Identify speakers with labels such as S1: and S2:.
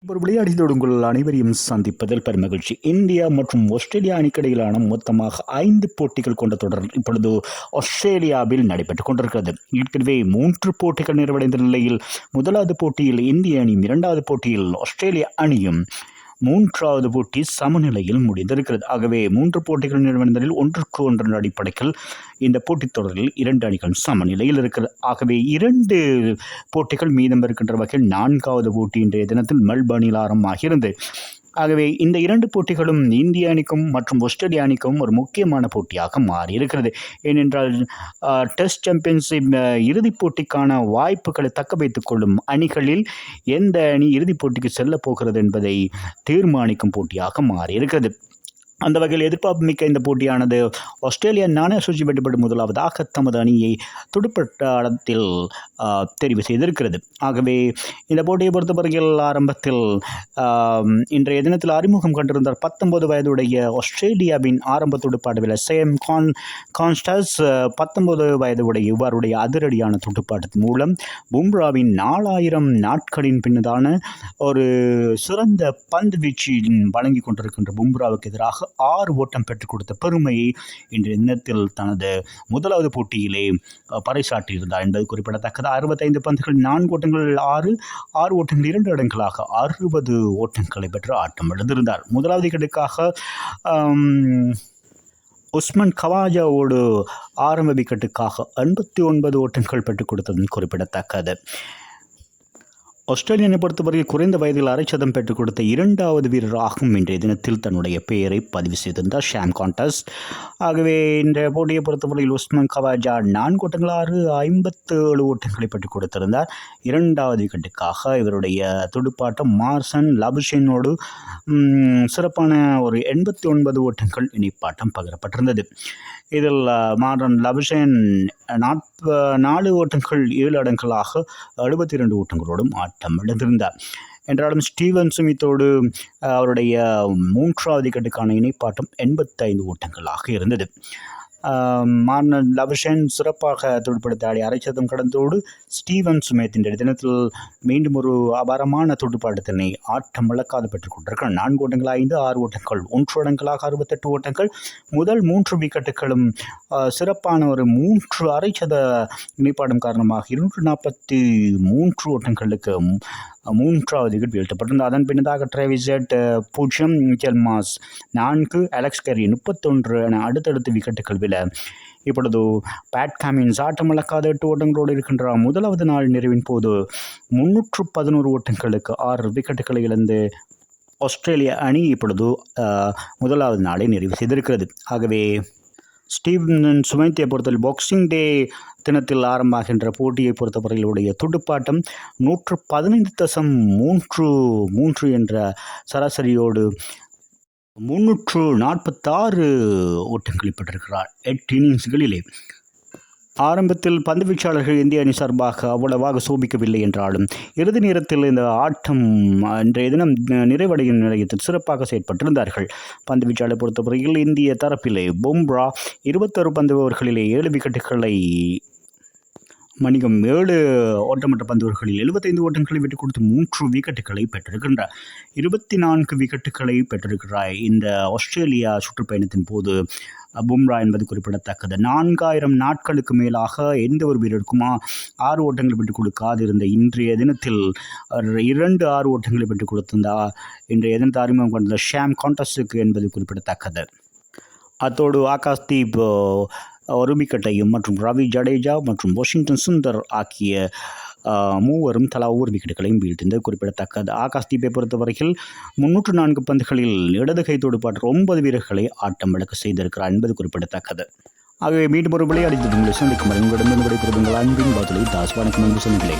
S1: ஒரு விளையாடியோடு உங்கள் அனைவரையும் சந்திப்பதில் பெருமகிழ்ச்சி. இந்தியா மற்றும் ஆஸ்திரேலியா அணிக்கிடையிலான மொத்தமாக 5 போட்டிகள் கொண்ட தொடர் இப்பொழுது ஆஸ்திரேலியாவில் நடைபெற்றுக் கொண்டிருக்கிறது. ஏற்கனவே 3 போட்டிகள் நிறைவடைந்த நிலையில் முதலாவது போட்டியில் இந்திய அணியும், இரண்டாவது போட்டியில் ஆஸ்திரேலிய அணியும், மூன்றாவது போட்டி சமநிலையில் முடிந்திருக்கிறது. ஆகவே 3 போட்டிகள் நிறைவடைந்ததில் 1-1 அடிப்படையில் இந்த போட்டித் தொடரில் 2 அணிகள் சமநிலையில் இருக்கிறது. ஆகவே 2 போட்டிகள் மீதம் இருக்கின்ற வகையில் 4வது போட்டி இன்றைய தினத்தில் மெல்பர்னில் ஆரம்பமாகிறது. ஆகவே இந்த 2 போட்டிகளும் இந்திய அணிக்கும் மற்றும் ஆஸ்திரேலிய அணிக்கும் ஒரு முக்கியமான போட்டியாக மாறியிருக்கிறது. ஏனென்றால் டெஸ்ட் சாம்பியன்ஷிப் இறுதிப் போட்டிக்கான வாய்ப்புகளை தக்க வைத்துக் கொள்ளும் அணிகளில் எந்த அணி இறுதிப் போட்டிக்கு செல்லப் போகிறது என்பதை தீர்மானிக்கும் போட்டியாக மாறியிருக்கிறது. அந்த வகையில் எதிர்பார்ப்பு மிக்க இந்த போட்டியானது ஆஸ்திரேலியா நாணய சூழ்ச்சி வெட்டுப்பட்டு முதலாவதாக தமது அணியை துடுப்பாட்டத்தில் தெரிவு செய்திருக்கிறது. ஆகவே இந்த போட்டியை பொறுத்தவரையில் ஆரம்பத்தில் இன்றைய தினத்தில் அறிமுகம் கண்டிருந்தார் 19 வயதுடைய ஆஸ்திரேலியாவின் ஆரம்ப துடுப்பாட்ட வீரர் சேம் கான்ஸ்டன்ஸ். 19 வயதுடைய இவருடைய அதிரடியான துடுப்பாட்டத்தின் மூலம் பும்ராவின் 4000 நாட்களின் பின்னதான ஒரு சிறந்த பந்து வீச்சின் வழங்கி கொண்டிருக்கின்ற பும்ராவுக்கு எதிராக 6 ஓட்டம் பெற்றுக் கொடுத்த பெருமையை இன்றைய தினத்தில் தனது முதலாவது போட்டியிலே பறைசாற்றியிருந்தார் என்பது குறிப்பிடத்தக்கது. 65 பந்துகள் 4 ஓட்டங்கள் 6 ஓட்டங்கள் 2 இடங்களாக 60 ஓட்டங்களை பெற்று ஆட்டம் இழந்திருந்தார். முதலாவது விக்கெட்டுக்காக உஸ்மான் கவாஜாவோடு ஆரம்ப விக்கெட்டுக்காக 89 ஓட்டங்கள் பெற்றுக் கொடுத்ததும் குறிப்பிடத்தக்கது. ஆஸ்திரேலியனை பொறுத்தவரை குறைந்த வயதில் அரைச்சதம் பெற்றுக் கொடுத்த 2வது வீரராகவும் இன்றைய தினத்தில் தன்னுடைய பெயரை பதிவு செய்திருந்தார் ஷாம் கான்டஸ். ஆகவே இந்த போட்டியை பொறுத்தவரையில் உஸ்மான் கவாஜா 4 ஓட்டங்கள் 57 ஓட்டங்களை பெற்றுக் கொடுத்திருந்தார். 2வது விக்கெட்டுக்காக இவருடைய துடுப்பாட்டம் மார்சன் லபுஷனோடு சிறப்பான ஒரு 89 ஓட்டங்கள் இணைப்பாட்டம் பகிரப்பட்டிருந்தது. இதில் மார்சன் லபுஷன் 4 ஓட்டங்கள் 7 இடங்களாக 72 ஓட்டங்களோடும் ஆட்டம் இழந்திருந்தார். என்றாலும் ஸ்டீவன் ஸ்மித்தோடு அவருடைய 3வது விக்கெட்டுக்கான இணைப்பாட்டம் 85 ஓட்டங்களாக இருந்தது. மார்னன் லபுஷன் சிறப்பாக துடுப்படுத்தாடி அரைச்சதம் கடந்தோடு ஸ்டீவன் ஸ்மித் இன்றைய தினத்தில் மீண்டும் ஒரு அபாரமான துடுப்பாட்டத்தினை ஆட்டம் இழக்காது பெற்றுக் கொண்டிருக்கிறார். 4 ஓட்டங்கள் 5, 6 ஓட்டங்கள் 1 இடங்களாக 68 ஓட்டங்கள். முதல் 3 விக்கெட்டுகளும் சிறப்பான ஒரு 3 அரைச்சத இணைப்பாடும் காரணமாக 243 ஓட்டங்களுக்கு 3வது விக்கெட் வீழ்த்தப்பட்டிருந்தது. அதன் பின்னதாக Travis Head 0, Mitchell Marsh 4, Alex Carey 31 என அடுத்தடுத்து விக்கெட்டுகள் விழ இப்பொழுது பேட் கமின்ஸ் ஆட்டம் இழக்காத 8 ஓட்டங்களோடு இருக்கின்ற முதலாவது நாள் நிறைவின் போது 311 ஓட்டங்களுக்கு 6 விக்கெட்டுகளை இழந்து ஆஸ்திரேலிய அணி இப்பொழுது முதலாவது நாளை நிறைவு செய்திருக்கிறது. ஆகவே ஸ்டீவன் ஸ்மித்தை பொறுத்தவரை பாக்ஸிங் டே தினத்தில் ஆரம்பமாகின்ற போட்டியை பொறுத்தவரையிலுடைய துடுப்பாட்டம் 115.33 என்ற சராசரியோடு 346 ஓட்டங்களை பெற்றிருக்கிறார் 8 இன்னிங்ஸ்களிலே. ஆரம்பத்தில் பந்துவீச்சாளர்கள் இந்திய அணி சார்பாக அவ்வளவாக சோபிக்கவில்லை என்றாலும் இறுதி நேரத்தில் இந்த ஆட்டம் இன்றைய தினம் நிறைவடையும் நிலையத்தில் சிறப்பாக செயற்பட்டிருந்தார்கள். பந்துவீச்சாளர் பொறுத்தவரையில் இந்திய தரப்பிலே பும்ரா 21 பந்து ஓவர்களிலே 7 விக்கெட்டுகளை 7 ஓட்டமற்ற பந்துகளில் 75 ஓட்டங்களை விட்டுக் கொடுத்து 3 விக்கெட்டுகளை பெற்றிருக்கின்றார். 24 விக்கெட்டுகளை பெற்றிருக்கிறார் இந்த ஆஸ்திரேலியா சுற்றுப்பயணத்தின் போது பும்ரா என்பது குறிப்பிடத்தக்கது. 4000 நாட்களுக்கு மேலாக எந்த ஒரு வீரருக்கும் 6 ஓட்டங்களை பெற்றுக் கொடுக்காது இருந்த இன்றைய தினத்தில் 2 6 ஓட்டங்களை பெற்றுக் கொடுத்திருந்தார் இன்றைய தினத்தை அறிமுகம் கொண்ட ஷாம் கான்டஸுக்கு என்பது குறிப்பிடத்தக்கது. அத்தோடு ஆகாஷ்தீப் ஒரு விக்கெட்டையும் மற்றும் ரவி ஜடேஜா மற்றும் வாஷிங்டன் சுந்தர் ஆகிய மூவரும் தலா ஒவ்வொரு விக்கெட்டுகளையும் வீழ்த்தியது குறிப்பிடத்தக்கது. ஆகாஷ்தீப்பை பொறுத்தவரையில் 304 பந்துகளில் இடது கை துடுப்பாட்ட 9 வீரர்களை ஆட்டம் இழக்க செய்திருக்கிறார் என்பது குறிப்பிடத்தக்கது. ஆகவே மீண்டும் ஒரு விளையாடி உங்களை சந்திக்கும் வரை உங்களிடமிருந்து விடைபெறுங்கள். அன்பின் பதிலை தாஸ். வணக்கம் அன்பு சொந்தங்களே.